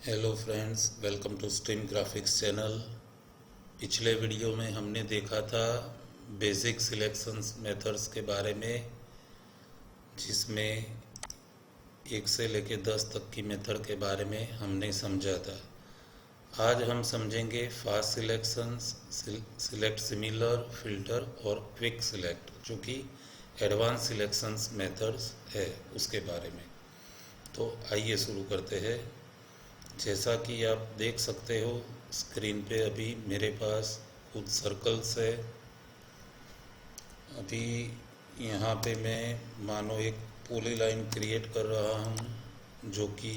Hello friends, welcome to stream graphics channel. पिछले video में हमने देखा था बेसिक सिलेक्शंस मेथड्स के बारे में, जिसमें 1 से लेकर 10 तक की मेथड के बारे में हमने समझा था। आज हम समझेंगे fast selections, select similar, filter और क्विक सिलेक्ट, जो कि एडवांस सिलेक्शंस मेथड्स है उसके बारे में। तो आइए शुरू करते हैं। जैसा कि आप देख सकते हो स्क्रीन पे, अभी मेरे पास कुछ सर्कल्स है। अभी यहाँ पे मैं मानो एक पॉली लाइन क्रिएट कर रहा हूँ, जो कि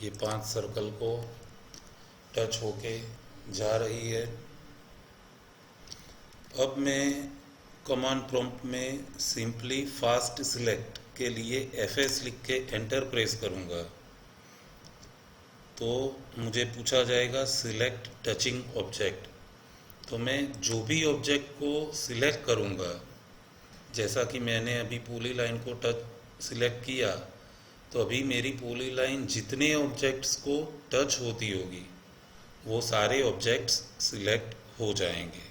ये 5 सर्कल को टच होके जा रही है। अब मैं कमांड प्रॉम्प्ट में सिंपली फास्ट सिलेक्ट के लिए FS लिख के एंटर प्रेस करूँगा, तो मुझे पूछा जाएगा सिलेक्ट टचिंग ऑब्जेक्ट। तो मैं जो भी ऑब्जेक्ट को सिलेक्ट करूँगा, जैसा कि मैंने अभी पॉली लाइन को सिलेक्ट किया, तो अभी मेरी पॉली लाइन जितने ऑब्जेक्ट्स को टच होती होगी वो सारे ऑब्जेक्ट्स सिलेक्ट हो जाएंगे।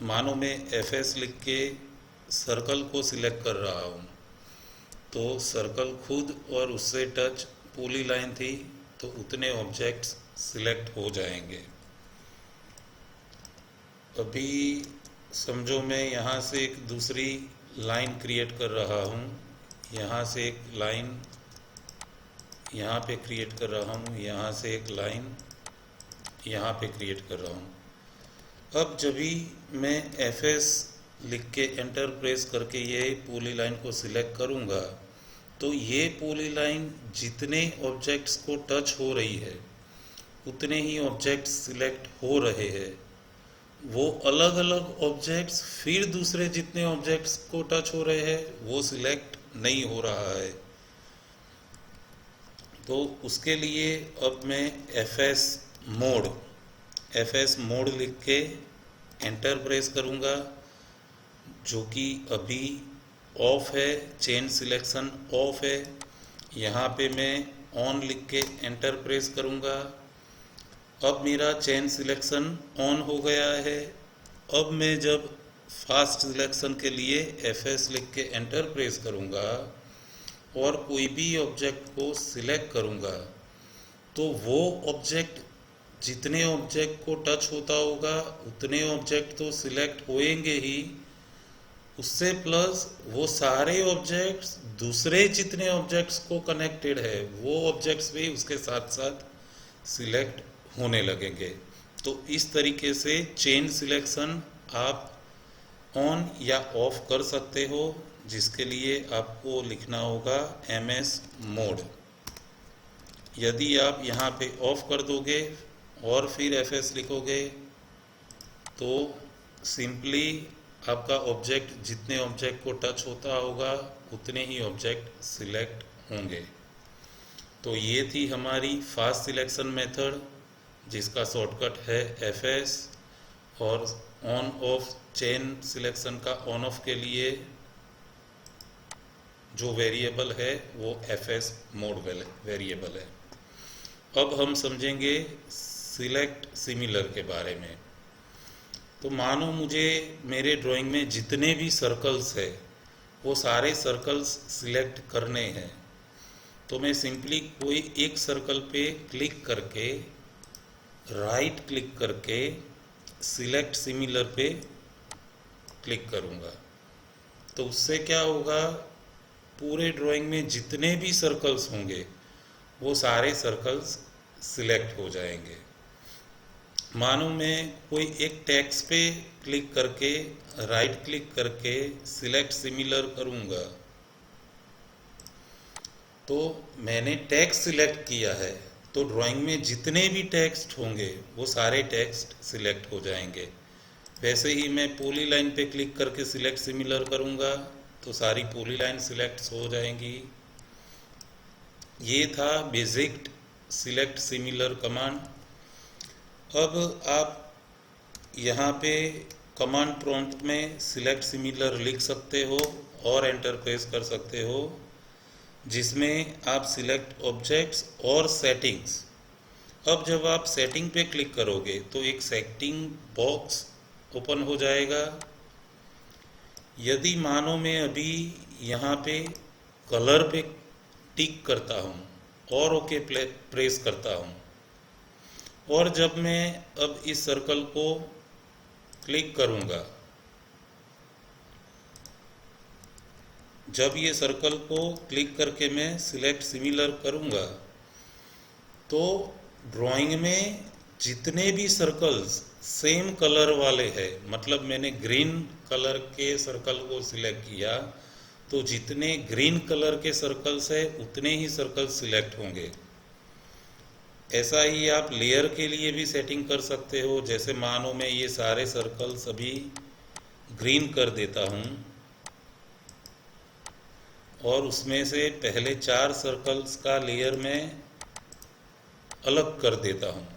मानो मैं FS लिख के सर्कल को सिलेक्ट कर रहा हूँ, तो सर्कल खुद और उससे टच पॉली लाइन थी, तो उतने ऑब्जेक्ट्स सिलेक्ट हो जाएंगे। अभी समझो मैं यहाँ से एक दूसरी लाइन क्रिएट कर रहा हूँ, यहाँ से एक लाइन यहाँ पे क्रिएट कर रहा हूँ, यहाँ से एक लाइन यहाँ पे क्रिएट कर रहा हूँ। अब जब भी मैं FS लिख के एंटर प्रेस करके ये पॉली लाइन को सिलेक्ट करूँगा, तो ये पॉली लाइन जितने ऑब्जेक्ट्स को टच हो रही है उतने ही ऑब्जेक्ट्स सिलेक्ट हो रहे हैं। वो अलग अलग ऑब्जेक्ट्स फिर दूसरे जितने ऑब्जेक्ट्स को टच हो रहे हैं वो सिलेक्ट नहीं हो रहा है। तो उसके लिए अब मैं FS मोड लिख के एंटर प्रेस करूँगा, जो कि अभी ऑफ है, चेन सिलेक्शन ऑफ है। यहाँ पे मैं ऑन लिख के एंटर प्रेस करूँगा। अब मेरा चेन सिलेक्शन ऑन हो गया है। अब मैं जब फास्ट सिलेक्शन के लिए FS लिख के एंटर प्रेस करूँगा और कोई भी ऑब्जेक्ट को सिलेक्ट करूँगा, तो वो ऑब्जेक्ट जितने ऑब्जेक्ट को टच होता होगा उतने ऑब्जेक्ट तो सिलेक्ट होएंगे ही, उससे प्लस वो सारे ऑब्जेक्ट्स दूसरे जितने ऑब्जेक्ट्स को कनेक्टेड है वो ऑब्जेक्ट्स भी उसके साथ साथ सिलेक्ट होने लगेंगे। तो इस तरीके से चेन सिलेक्शन आप ऑन या ऑफ कर सकते हो, जिसके लिए आपको लिखना होगा MS मोड। यदि आप यहाँ पे ऑफ कर दोगे और फिर FS लिखोगे, तो सिंपली आपका ऑब्जेक्ट जितने ऑब्जेक्ट को टच होता होगा उतने ही ऑब्जेक्ट सिलेक्ट होंगे। तो ये थी हमारी फास्ट सिलेक्शन मेथड, जिसका शॉर्टकट है FS। और ऑन ऑफ चेन सिलेक्शन का ऑन ऑफ के लिए जो वेरिएबल है वो FS मोड वेरिएबल है। अब हम समझेंगे सिलेक्ट सिमिलर के बारे में। तो मानो मुझे मेरे ड्राइंग में जितने भी सर्कल्स है वो सारे सर्कल्स सिलेक्ट करने हैं, तो मैं सिंपली कोई एक सर्कल पे क्लिक करके राइट क्लिक करके सिलेक्ट सिमिलर पे क्लिक करूँगा। तो उससे क्या होगा, पूरे ड्राइंग में जितने भी सर्कल्स होंगे वो सारे सर्कल्स सिलेक्ट हो जाएंगे। मानो मैं कोई एक टेक्स्ट पे क्लिक करके राइट क्लिक करके सिलेक्ट सिमिलर करूँगा, तो मैंने टेक्स्ट सिलेक्ट किया है, तो ड्राइंग में जितने भी टेक्स्ट होंगे वो सारे टेक्स्ट सिलेक्ट हो जाएंगे। वैसे ही मैं पॉली लाइन पे क्लिक करके सिलेक्ट सिमिलर करूँगा, तो सारी पॉली लाइन सिलेक्ट हो जाएंगी। ये था बेसिक सिलेक्ट सिमिलर कमांड। अब आप यहाँ पे कमांड प्रॉम्प्ट में सिलेक्ट सिमिलर लिख सकते हो और एंटर प्रेस कर सकते हो। जिसमें आप सिलेक्ट ऑब्जेक्ट्स और सेटिंग्स। अब जब आप सेटिंग पे क्लिक करोगे तो एक सेटिंग बॉक्स ओपन हो जाएगा। यदि मानो मैं अभी यहाँ पे कलर पे टिक करता हूँ और ओके प्रेस करता हूँ, और जब मैं अब इस सर्कल को क्लिक करूँगा, जब ये सर्कल को क्लिक करके मैं सिलेक्ट सिमिलर करूँगा तो ड्राइंग में जितने भी सर्कल्स सेम कलर वाले हैं, मतलब मैंने ग्रीन कलर के सर्कल को सिलेक्ट किया तो जितने ग्रीन कलर के सर्कल्स है उतने ही सर्कल्स सिलेक्ट होंगे। ऐसा ही आप लेयर के लिए भी सेटिंग कर सकते हो। जैसे मानो मैं ये सारे सर्कल्स अभी ग्रीन कर देता हूँ और उसमें से पहले 4 सर्कल्स का लेयर मैं अलग कर देता हूँ।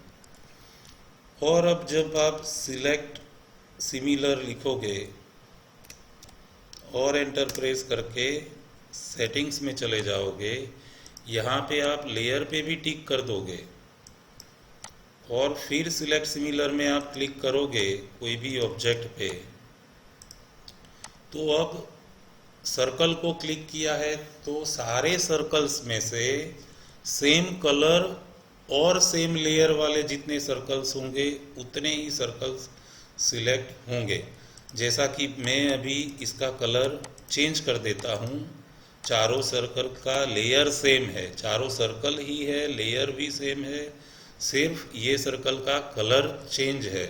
और अब जब आप सिलेक्ट सिमिलर लिखोगे और एंटर प्रेस करके सेटिंग्स में चले जाओगे, यहाँ पे आप लेयर पे भी टिक कर दोगे और फिर सिलेक्ट सिमिलर में आप क्लिक करोगे कोई भी ऑब्जेक्ट पे, तो अब सर्कल को क्लिक किया है तो सारे सर्कल्स में से सेम कलर और सेम लेयर वाले जितने सर्कल्स होंगे उतने ही सर्कल्स सिलेक्ट होंगे। जैसा कि मैं अभी इसका कलर चेंज कर देता हूँ, चारों सर्कल का लेयर सेम है, चारों सर्कल ही है, लेयर भी सेम है, सिर्फ ये सर्कल का कलर चेंज है।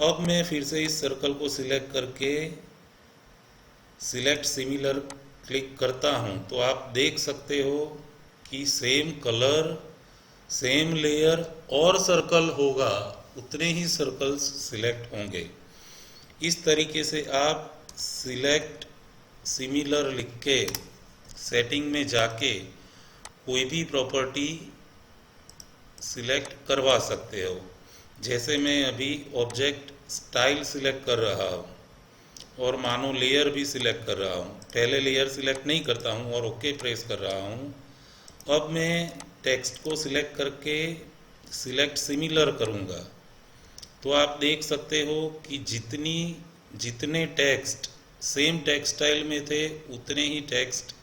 अब मैं फिर से इस सर्कल को सिलेक्ट करके सिलेक्ट सिमिलर क्लिक करता हूँ तो आप देख सकते हो कि सेम कलर, सेम लेयर और सर्कल होगा, उतने ही सर्कल्स सिलेक्ट होंगे। इस तरीके से आप सिलेक्ट सिमिलर लिख के सेटिंग में जाके कोई भी प्रॉपर्टी सिलेक्ट करवा सकते हो। जैसे मैं अभी ऑब्जेक्ट स्टाइल सिलेक्ट कर रहा हूँ और मानो लेयर भी सिलेक्ट कर रहा हूँ, पहले लेयर सिलेक्ट नहीं करता हूँ और ओके प्रेस कर रहा हूँ। अब मैं टेक्स्ट को सिलेक्ट करके सिलेक्ट सिमिलर करूँगा तो आप देख सकते हो कि जितने टेक्स्ट सेम टेक्स्ट स्टाइल में थे उतने ही टेक्स्ट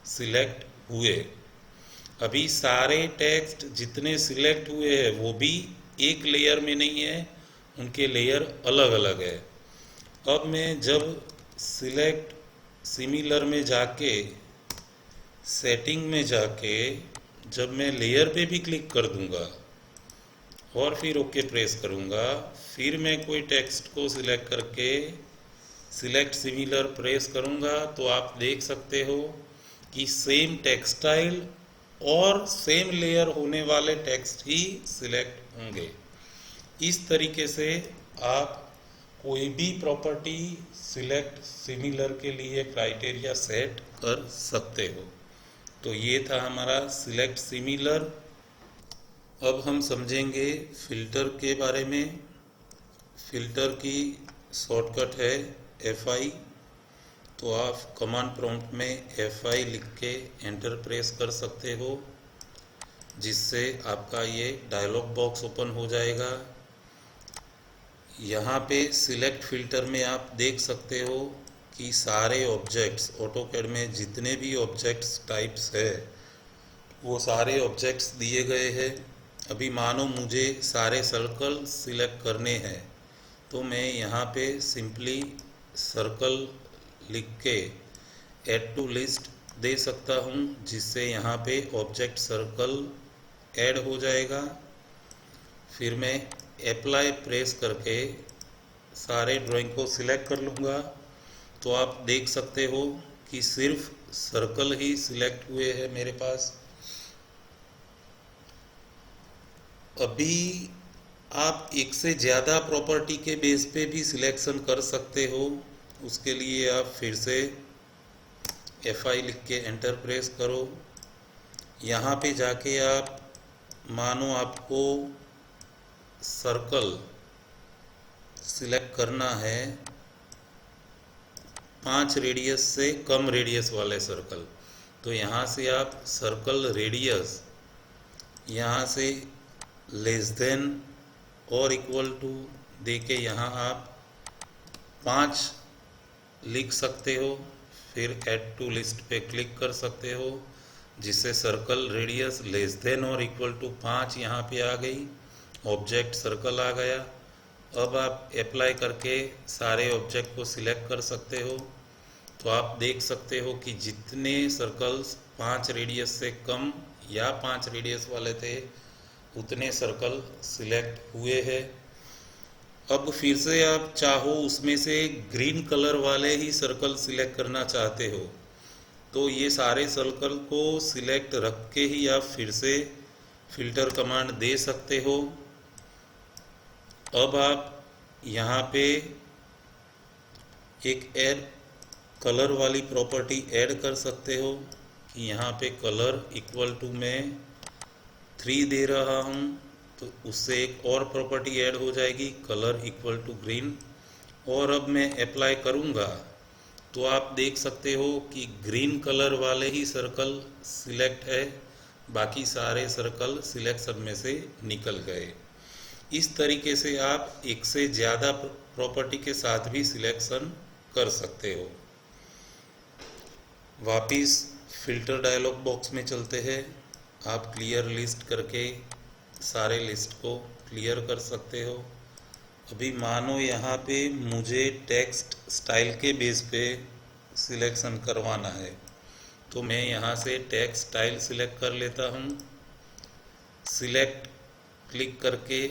सिलेक्ट हुए। अभी सारे टेक्स्ट जितने सिलेक्ट हुए हैं वो भी एक लेयर में नहीं है, उनके लेयर अलग अलग है। अब मैं जब सिलेक्ट सिमिलर में जाके सेटिंग में जाके जब मैं लेयर पे भी क्लिक कर दूंगा और फिर ओके प्रेस करूंगा, फिर मैं कोई टेक्स्ट को सिलेक्ट करके सिलेक्ट सिमिलर प्रेस करूंगा तो आप देख सकते हो कि सेम टेक्स्ट स्टाइल और सेम लेयर होने वाले टेक्स्ट ही सिलेक्ट होंगे। इस तरीके से आप कोई भी प्रॉपर्टी सिलेक्ट सिमिलर के लिए क्राइटेरिया सेट कर सकते हो। तो ये था हमारा सिलेक्ट सिमिलर। अब हम समझेंगे फ़िल्टर के बारे में। फ़िल्टर की शॉर्टकट है FI, तो आप कमांड प्रॉम्प्ट में FI लिख के एंटर प्रेस कर सकते हो, जिससे आपका ये डायलॉग बॉक्स ओपन हो जाएगा। यहाँ पे सिलेक्ट फ़िल्टर में आप देख सकते हो कि सारे ऑब्जेक्ट्स ऑटोकैड में जितने भी ऑब्जेक्ट्स टाइप्स है वो सारे ऑब्जेक्ट्स दिए गए हैं। अभी मानो मुझे सारे सर्कल सिलेक्ट करने हैं तो मैं यहाँ पे सिंपली सर्कल लिख के ऐड टू लिस्ट दे सकता हूँ, जिससे यहाँ पे ऑब्जेक्ट सर्कल ऐड हो जाएगा। फिर मैं अप्लाई प्रेस करके सारे ड्राइंग को सिलेक्ट कर लूँगा तो आप देख सकते हो कि सिर्फ सर्कल ही सिलेक्ट हुए हैं मेरे पास। अभी आप एक से ज़्यादा प्रॉपर्टी के बेस पे भी सिलेक्शन कर सकते हो। उसके लिए आप फिर से FI लिख के एंटर प्रेस करो। यहाँ पे जाके आप मानो आपको सर्कल सिलेक्ट करना है 5 रेडियस से कम रेडियस वाले सर्कल, तो यहाँ से आप सर्कल रेडियस यहाँ से लेस देन और इक्वल टू दे के यहाँ आप 5 लिख सकते हो। फिर ऐड टू लिस्ट पे क्लिक कर सकते हो, जिससे सर्कल रेडियस लेस देन और इक्वल टू 5 यहाँ पे आ गई, ऑब्जेक्ट सर्कल आ गया। अब आप अप्लाई करके सारे ऑब्जेक्ट को सिलेक्ट कर सकते हो। तो आप देख सकते हो कि जितने सर्कल्स 5 रेडियस से कम या 5 रेडियस वाले थे उतने सर्कल सिलेक्ट हुए हैं। अब फिर से आप चाहो उसमें से ग्रीन कलर वाले ही सर्कल सिलेक्ट करना चाहते हो तो ये सारे सर्कल को सिलेक्ट रख के ही आप फिर से फिल्टर कमांड दे सकते हो। अब आप यहाँ पे एक ऐड कलर वाली प्रॉपर्टी ऐड कर सकते हो कि यहाँ पे कलर इक्वल टू मैं 3 दे रहा हूँ, तो उससे एक और प्रॉपर्टी ऐड हो जाएगी कलर इक्वल टू ग्रीन। और अब मैं अप्लाई करूँगा तो आप देख सकते हो कि ग्रीन कलर वाले ही सर्कल सिलेक्ट है, बाकी सारे सर्कल सिलेक्शन में से निकल गए। इस तरीके से आप एक से ज़्यादा प्रॉपर्टी के साथ भी सिलेक्शन कर सकते हो। वापिस फिल्टर डायलॉग बॉक्स में चलते हैं। आप क्लियर लिस्ट करके सारे लिस्ट को क्लियर कर सकते हो। अभी मानो यहाँ पे मुझे टेक्स्ट स्टाइल के बेस पे सिलेक्शन करवाना है, तो मैं यहाँ से टेक्स्ट स्टाइल सिलेक्ट कर लेता हूँ। सिलेक्ट क्लिक करके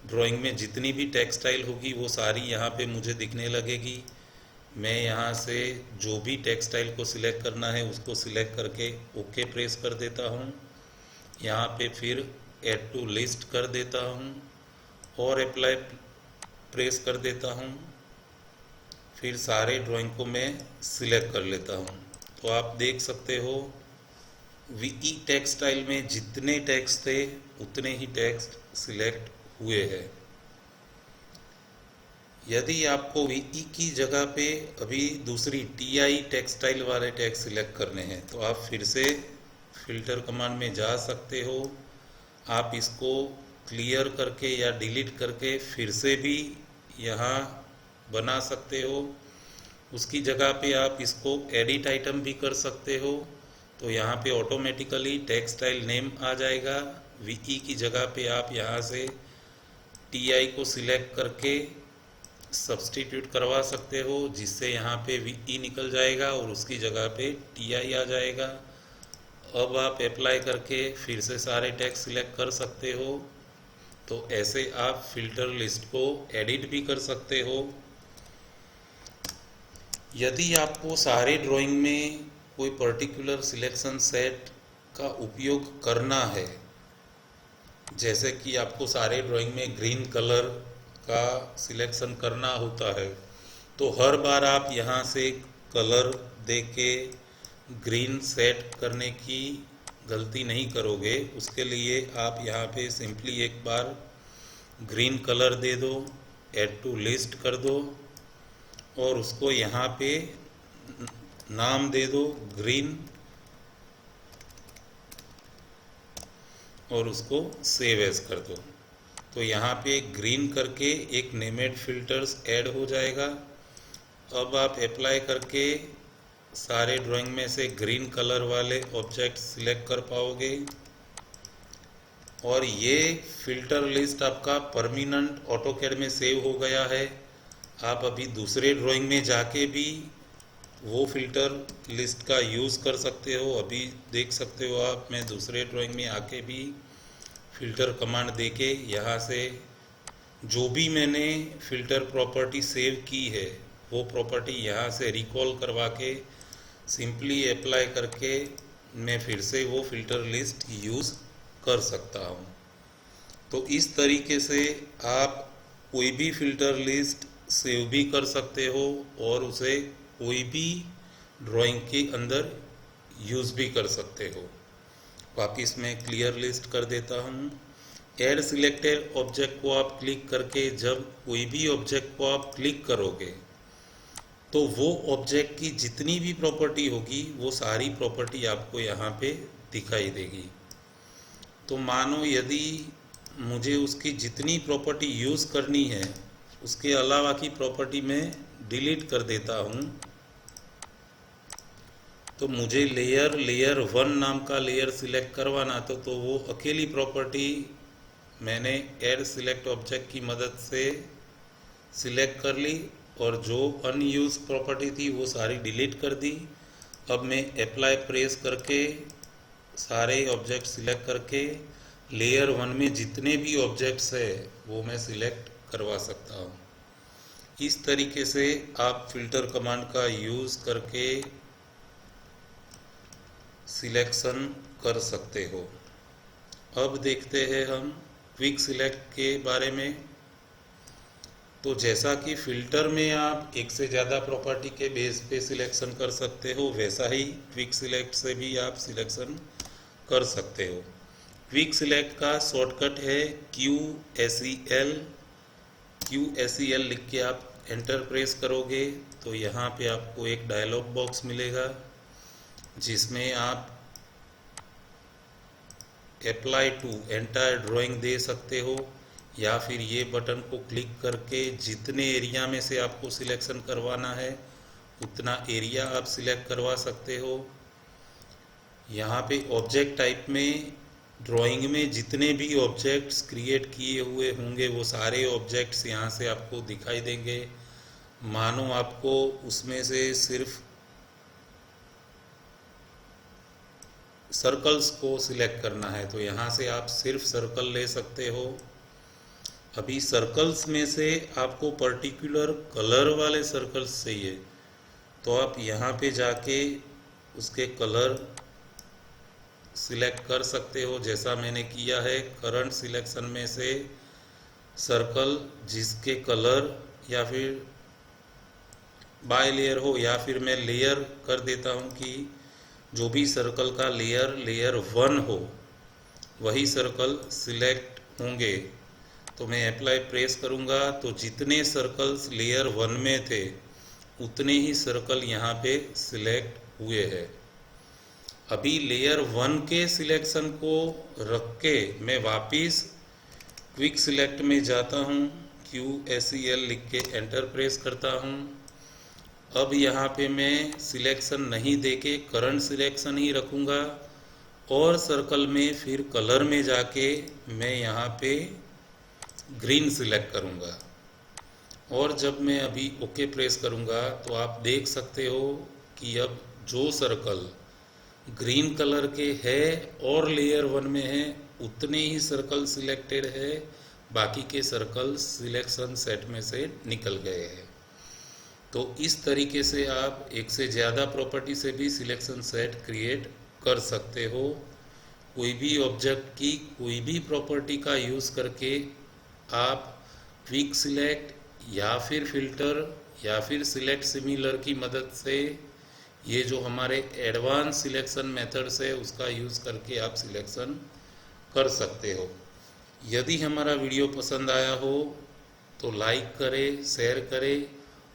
ड्राइंग में जितनी भी टेक्स्ट स्टाइल होगी वो सारी यहाँ पे मुझे दिखने लगेगी। मैं यहाँ से जो भी टेक्स्ट स्टाइल को सिलेक्ट करना है उसको सिलेक्ट करके ओके प्रेस कर देता हूँ। यहाँ पे फिर ऐड टू लिस्ट कर देता हूँ और अप्लाई प्रेस कर देता हूँ। फिर सारे ड्राइंग को मैं सिलेक्ट कर लेता हूँ। तो आप देख सकते हो वीई टेक्स्ट स्टाइल में जितने टेक्स्ट थे उतने ही टेक्स्ट सिलेक्ट हुए हैं। यदि आपको वीई की जगह पे अभी दूसरी टीआई टेक्स्ट स्टाइल वाले टेक्स्ट सिलेक्ट करने हैं तो आप फिर से फिल्टर कमांड में जा सकते हो। आप इसको क्लियर करके या डिलीट करके फिर से भी यहाँ बना सकते हो। उसकी जगह पे आप इसको एडिट आइटम भी कर सकते हो। तो यहाँ पे ऑटोमेटिकली टेक्स्ट स्टाइल नेम आ जाएगा। वीई की जगह पे आप यहाँ से टीआई को सिलेक्ट करके सब्सटीट्यूट करवा सकते हो, जिससे यहाँ पे वीई निकल जाएगा और उसकी जगह पे टीआई आ जाएगा। अब आप अप्लाई करके फिर से सारे टेक्स्ट सिलेक्ट कर सकते हो। तो ऐसे आप फिल्टर लिस्ट को एडिट भी कर सकते हो। यदि आपको सारे ड्राइंग में कोई पर्टिकुलर सिलेक्शन सेट का उपयोग करना है, जैसे कि आपको सारे ड्राइंग में ग्रीन कलर का सिलेक्शन करना होता है, तो हर बार आप यहाँ से कलर दे के ग्रीन सेट करने की गलती नहीं करोगे। उसके लिए आप यहाँ पे सिंपली एक बार ग्रीन कलर दे दो, ऐड टू लिस्ट कर दो और उसको यहाँ पे नाम दे दो ग्रीन और उसको सेव एज कर दो। तो यहाँ पे ग्रीन करके एक नेमेड फिल्टर्स ऐड हो जाएगा। अब आप अप्लाई करके सारे ड्राइंग में से ग्रीन कलर वाले ऑब्जेक्ट सिलेक्ट कर पाओगे और ये फिल्टर लिस्ट आपका परमानेंट ऑटोकैड में सेव हो गया है। आप अभी दूसरे ड्राइंग में जाके भी वो फिल्टर लिस्ट का यूज़ कर सकते हो। अभी देख सकते हो आप, मैं दूसरे ड्राइंग में आके भी फिल्टर कमांड देके यहाँ से जो भी मैंने फिल्टर प्रॉपर्टी सेव की है वो प्रॉपर्टी यहाँ से रिकॉल करवा के सिंपली अप्लाई करके मैं फिर से वो फिल्टर लिस्ट यूज़ कर सकता हूँ। तो इस तरीके से आप कोई भी फिल्टर लिस्ट सेव भी कर सकते हो और उसे कोई भी ड्राइंग के अंदर यूज़ भी कर सकते हो। वापिस मैं क्लियर लिस्ट कर देता हूँ। ऐड सिलेक्टेड ऑब्जेक्ट को आप क्लिक करके जब कोई भी ऑब्जेक्ट को आप क्लिक करोगे तो वो ऑब्जेक्ट की जितनी भी प्रॉपर्टी होगी वो सारी प्रॉपर्टी आपको यहाँ पे दिखाई देगी। तो मानो यदि मुझे उसकी जितनी प्रॉपर्टी यूज़ करनी है उसके अलावा की प्रॉपर्टी मैं डिलीट कर देता हूँ, तो मुझे लेयर 1 नाम का लेयर सिलेक्ट करवाना तो वो अकेली प्रॉपर्टी मैंने ऐड सिलेक्ट ऑब्जेक्ट की मदद से सिलेक्ट कर ली और जो अनयूज प्रॉपर्टी थी वो सारी डिलीट कर दी। अब मैं अप्लाई प्रेस करके सारे ऑब्जेक्ट सिलेक्ट करके लेयर 1 में जितने भी ऑब्जेक्ट्स है वो मैं सिलेक्ट करवा सकता हूँ। इस तरीके से आप फिल्टर कमांड का यूज़ करके सिलेक्शन कर सकते हो। अब देखते हैं हम क्विक सिलेक्ट के बारे में। तो जैसा कि फिल्टर में आप एक से ज़्यादा प्रॉपर्टी के बेस पे सिलेक्शन कर सकते हो, वैसा ही क्विक सिलेक्ट से भी आप सिलेक्शन कर सकते हो। क्विक सिलेक्ट का शॉर्टकट है QSEL। QSEL लिख के आप एंटर प्रेस करोगे तो यहाँ पे आपको एक डायलॉग बॉक्स मिलेगा जिसमें आप अप्लाई टू एंटायर ड्राइंग दे सकते हो, या फिर ये बटन को क्लिक करके जितने एरिया में से आपको सिलेक्शन करवाना है उतना एरिया आप सिलेक्ट करवा सकते हो। यहाँ पे ऑब्जेक्ट टाइप में ड्राइंग में जितने भी ऑब्जेक्ट्स क्रिएट किए हुए होंगे वो सारे ऑब्जेक्ट्स यहाँ से आपको दिखाई देंगे। मानो आपको उसमें से सिर्फ सर्कल्स को सिलेक्ट करना है तो यहाँ से आप सिर्फ सर्कल ले सकते हो। अभी सर्कल्स में से आपको पर्टिकुलर कलर वाले सर्कल्स चाहिए तो आप यहाँ पे जाके उसके कलर सिलेक्ट कर सकते हो, जैसा मैंने किया है। करंट सिलेक्शन में से सर्कल जिसके कलर या फिर बाय लेयर हो, या फिर मैं लेयर कर देता हूँ कि जो भी सर्कल का लेयर 1 हो वही सर्कल सिलेक्ट होंगे। तो मैं अप्लाई प्रेस करूँगा तो जितने सर्कल्स लेयर 1 में थे उतने ही सर्कल यहाँ पे सिलेक्ट हुए हैं। अभी लेयर 1 के सिलेक्शन को रख के मैं वापिस क्विक सिलेक्ट में जाता हूँ, QSEL लिख के एंटर प्रेस करता हूँ। अब यहाँ पे मैं सिलेक्शन नहीं देके करंट सिलेक्शन ही रखूँगा और सर्कल में फिर कलर में जाके मैं यहाँ पे ग्रीन सिलेक्ट करूँगा। और जब मैं अभी ओके प्रेस करूँगा तो आप देख सकते हो कि अब जो सर्कल ग्रीन कलर के है और लेयर 1 में है उतने ही सर्कल सिलेक्टेड है, बाकी के सर्कल सिलेक्शन सेट में से निकल गए हैं। तो इस तरीके से आप एक से ज़्यादा प्रॉपर्टी से भी सिलेक्शन सेट क्रिएट कर सकते हो। कोई भी ऑब्जेक्ट की कोई भी प्रॉपर्टी का यूज़ करके आप क्विक सिलेक्ट या फिर फिल्टर या फिर सिलेक्ट सिमिलर की मदद से ये जो हमारे एडवांस सिलेक्शन मेथड्स है उसका यूज़ करके आप सिलेक्शन कर सकते हो। यदि हमारा वीडियो पसंद आया हो तो लाइक करें, शेयर करें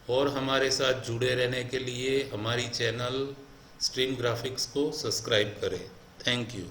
और हमारे साथ जुड़े रहने के लिए हमारी चैनल स्ट्रीम ग्राफिक्स को सब्सक्राइब करें। Thank you.